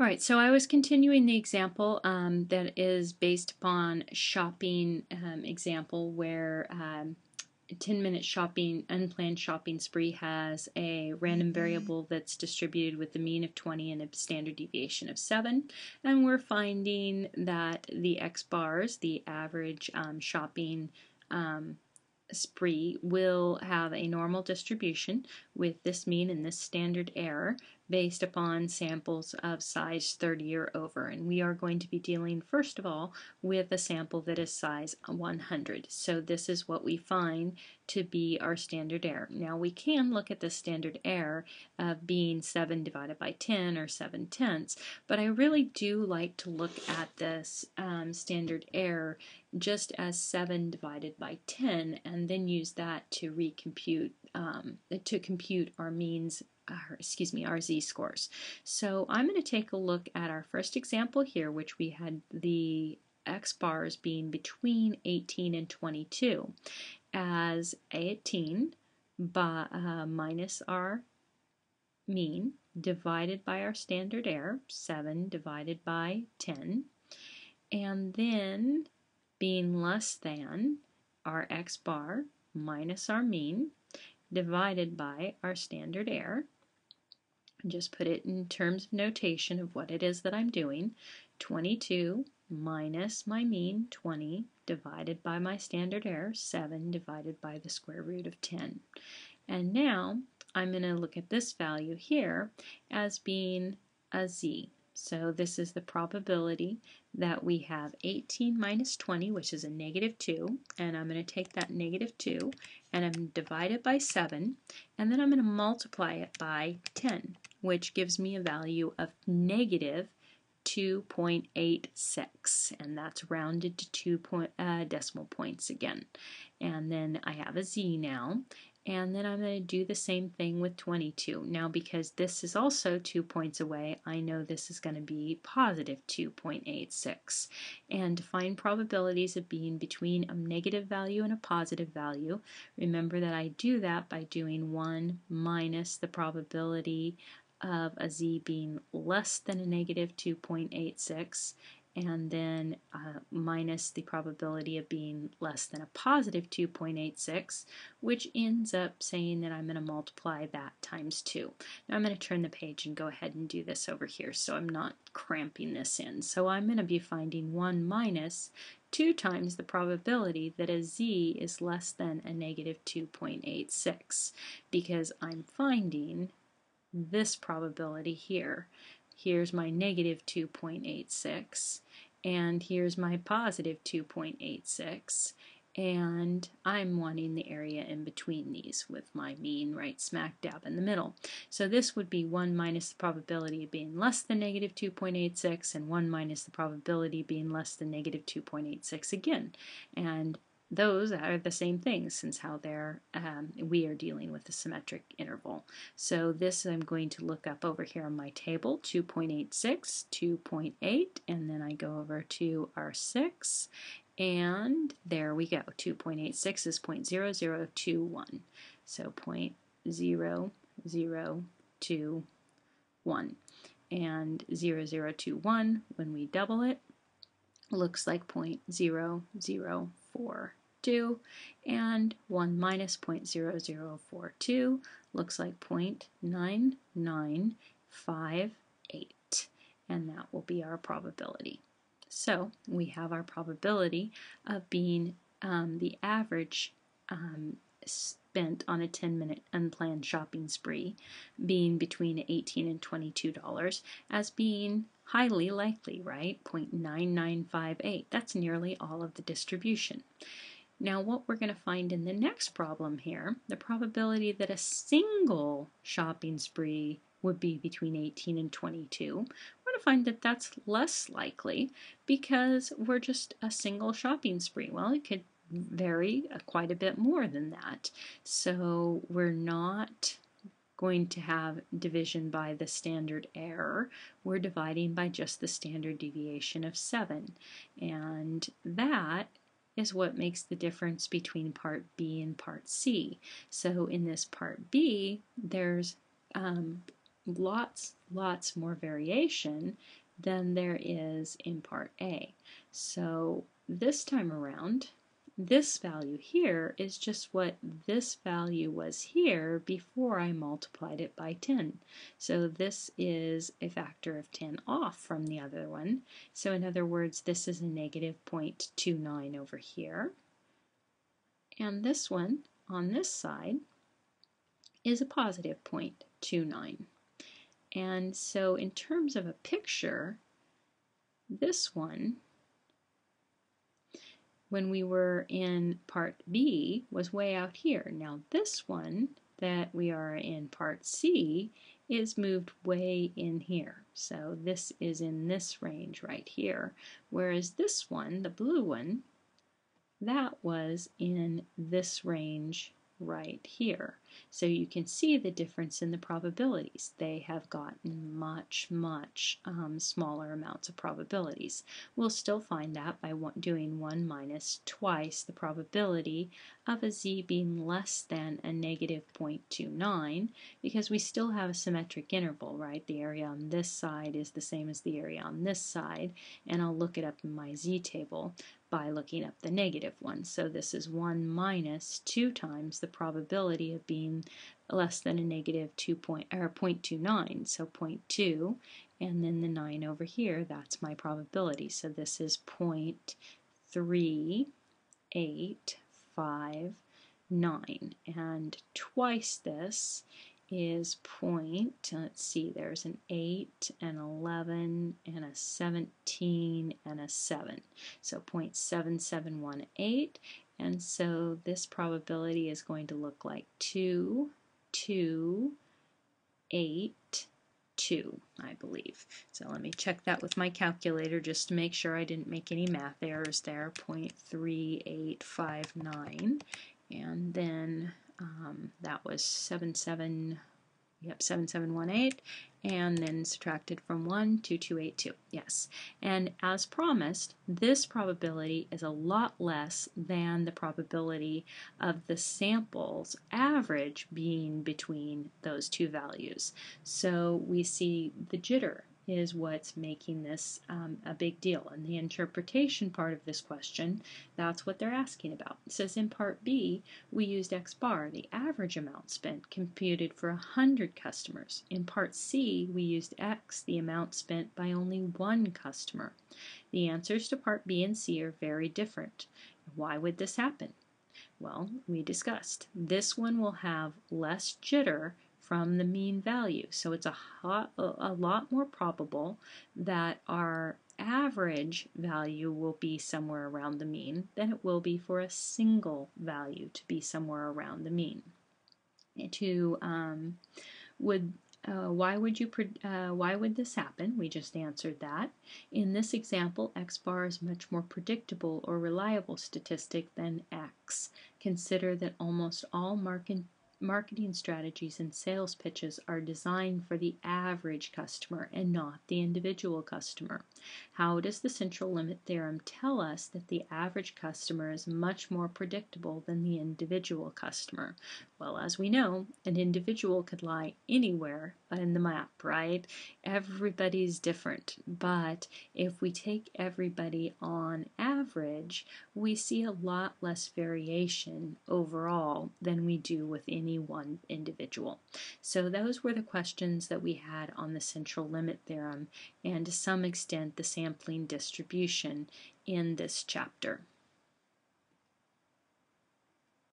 All right, so I was continuing the example that is based upon shopping example where 10-minute shopping, unplanned shopping spree has a random variable that's distributed with the mean of 20 and a standard deviation of 7. And we're finding that the X bars, the average shopping spree, will have a normal distribution with this mean and this standard error based upon samples of size 30 or over. And we are going to be dealing first of all with a sample that is size 100. So this is what we find to be our standard error. Now we can look at the standard error of being 7 divided by 10 or 7/10, but I really do like to look at this standard error just as 7 divided by 10 and then use that to recompute, to compute our means, our z-scores. So I'm going to take a look at our first example here, which we had the X bars being between 18 and 22 as 18 by, minus our mean divided by our standard error, 7 divided by 10, and then being less than our X bar minus our mean divided by our standard error. Just put it in terms of notation of what it is that I'm doing. 22 minus my mean, 20, divided by my standard error, 7 divided by the square root of 10. And now I'm going to look at this value here as being a z. So this is the probability that we have 18 minus 20, which is a -2, and I'm going to take that -2 and I'm divide it by 7, and then I'm going to multiply it by 10, which gives me a value of -2.86, and that's rounded to 2 decimal points again. And then I have a z now. And then I'm going to do the same thing with 22. Now, because this is also 2 points away, I know this is going to be positive 2.86. And to find probabilities of being between a negative value and a positive value, remember that I do that by doing 1 minus the probability of a z being less than a -2.86, and then minus the probability of being less than a positive 2.86, which ends up saying that I'm going to multiply that times 2. Now I'm going to turn the page and go ahead and do this over here so I'm not cramping this in. So I'm going to be finding 1 minus 2 times the probability that a z is less than a -2.86, because I'm finding this probability here. Here's my -2.86, and here's my positive 2.86, and I'm wanting the area in between these with my mean right smack dab in the middle. So this would be 1 minus the probability of being less than -2.86, and 1 minus the probability of being less than -2.86 again. And those are the same things since how they're we are dealing with a symmetric interval. So this I'm going to look up over here on my table, 2.86, 2.8, and then I go over to our 6, and there we go. 2.86 is 0.0021. So 0.0021. And 0.0021, when we double it, looks like 0.0042, and 1 minus 0.0042 looks like 0.9958, and that will be our probability. So we have our probability of being the average spent on a 10-minute unplanned shopping spree being between $18 and $22 as being highly likely, right? 0.9958. That's nearly all of the distribution. Now what we're going to find in the next problem here, the probability that a single shopping spree would be between 18 and 22, we're going to find that that's less likely because we're just a single shopping spree. Well, it could vary quite a bit more than that. So we're not going to have division by the standard error. We're dividing by just the standard deviation of 7. And that is what makes the difference between part B and part C. So in this part B, there's lots lots more variation than there is in part A. So this time around, this value here is just what this value was here before I multiplied it by 10. So this is a factor of 10 off from the other one. So in other words, this is a negative 0.29 over here. And this one on this side is a positive 0.29. And so in terms of a picture, this one, when we were in part B, was way out here. Now this one that we are in part C is moved way in here. So this is in this range right here. Whereas this one, the blue one, that was in this range right here. So you can see the difference in the probabilities. They have gotten much, much smaller amounts of probabilities. We'll still find that by doing 1 minus twice the probability of a z being less than a negative 0.29, because we still have a symmetric interval, right? The area on this side is the same as the area on this side, and I'll look it up in my z table by looking up the negative one. So this is 1 minus 2 times the probability of being less than a negative 0.29, so 0.2, and then the 9 over here, that's my probability. So this is 0.3859, and twice this is let's see, there's an 8, an 11, and a 17, and a 7. So 0.7718, and so this probability is going to look like 2, I believe. So let me check that with my calculator just to make sure I didn't make any math errors there. 0.3859, and then that was 7718, and then subtracted from 1, 2282. Yes. And as promised, this probability is a lot less than the probability of the sample's average being between those two values. So we see the jitter is what's making this a big deal. And the interpretation part of this question, that's what they're asking about. It says in part B, we used X bar, the average amount spent computed for 100 customers. In part C, we used X, the amount spent by only one customer. The answers to part B and C are very different. Why would this happen? Well, we discussed. This one will have less jitter from the mean value. So it's a lot more probable that our average value will be somewhere around the mean than it will be for a single value to be somewhere around the mean. Why would this happen? We just answered that. In this example, X bar is much more predictable or reliable statistic than X. Consider that almost all marketing strategies and sales pitches are designed for the average customer and not the individual customer. How does the central limit theorem tell us that the average customer is much more predictable than the individual customer? Well, as we know, an individual could lie anywhere in the map, right? Everybody's different, but if we take everybody on average, we see a lot less variation overall than we do with any one individual. So those were the questions that we had on the central limit theorem and to some extent the sampling distribution in this chapter.